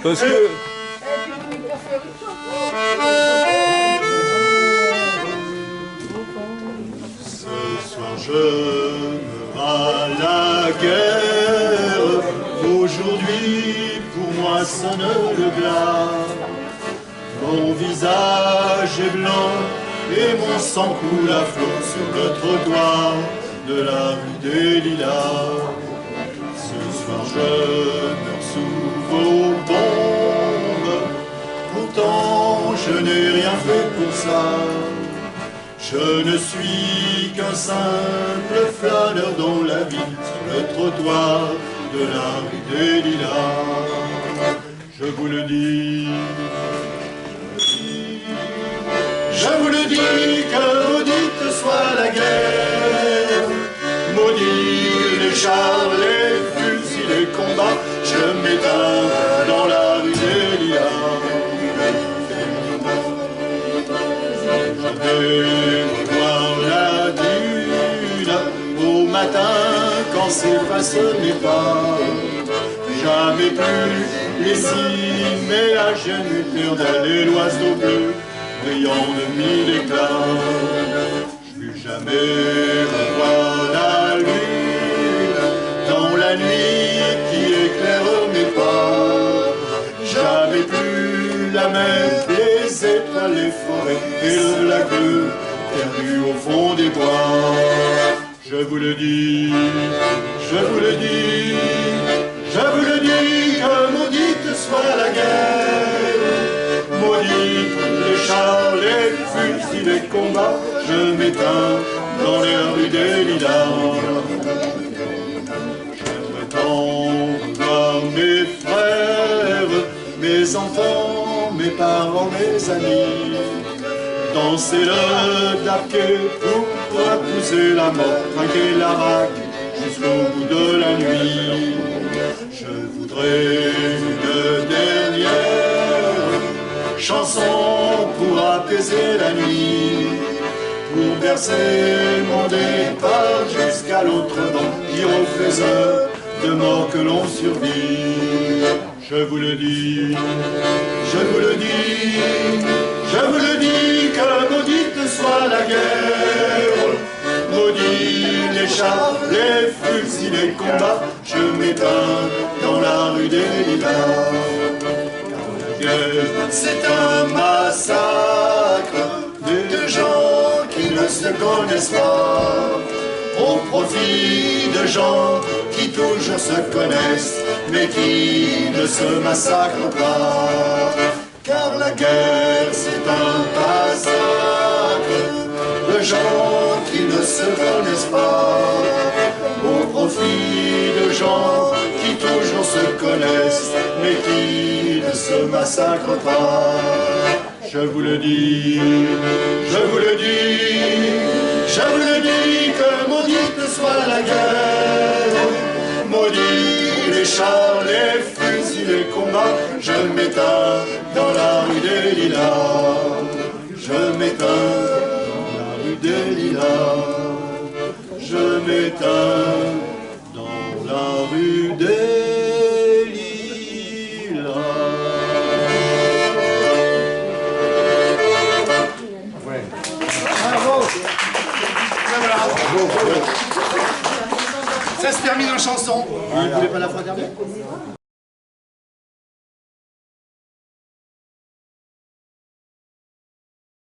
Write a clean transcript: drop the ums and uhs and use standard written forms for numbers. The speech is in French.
Parce que... Ce soir je meurs à la guerre. Aujourd'hui pour moi sonne le glas. Mon visage est blanc et mon sang coule à flot sur le trottoir de la rue des Lilas. Ce soir je meurs sous vos bombes. Pourtant je n'ai rien fait pour ça. Je ne suis qu'un simple flâneur dans la ville, sur le trottoir de la rue des Lilas. Je vous le dis, je vous le dis, que maudite soit la guerre, maudits les chars, les fusils, les combats, je m'éteins dans la rue des Lilas. Je vais revoir la dune au matin quand s'effacent mes pas. Jamais plus les cimes et la jeune éternelle et l'oiseau bleu brillant de mille éclats. Plus jamais revoir la lune dans la nuit qui éclaire mes pas. Jamais plus la mer, les étoiles, les forêts et le lac bleu perdu au fond des bois. Je vous le dis, je vous le dis, je vous le dis, que maudite soit la guerre, maudite les chars, les fusils, les combats, je m'éteins dans les rues des Lilas. J'aimerais tant voir mes frères, mes enfants, mes parents, mes amis, danser le dabke pour épouser la mort, trinquer la raque jusqu'au bout de la nuit. Je voudrais une dernière chanson pour apaiser la nuit, pour bercer mon départ jusqu'à l'autre vent, dire aux faiseurs de mort que l'on survit. Je vous le dis, je vous le dis, je vous le dis, que maudite soit la guerre, maudits les chars, les fusils, les combats, je m'éteins dans la rue des Lilas. Car la guerre, c'est un massacre de gens qui ne se connaissent pas, au profit de gens qui toujours se connaissent, mais qui ne se massacrent pas. Car la guerre, c'est un massacre de gens qui ne se connaissent pas, au profit de gens qui toujours se connaissent, mais qui ne se massacrent pas. Je vous le dis, je vous le dis, je vous le dis, que maudite soit la guerre, maudits les chars, les fusils, les combats, je m'éteins dans la rue des Lilas. Je m'éteins dans la rue des Lilas. Je m'éteins dans la rue des Lilas. Ouais. Bravo. Ça se termine en chanson. Vous voulez pas la faire terminer ?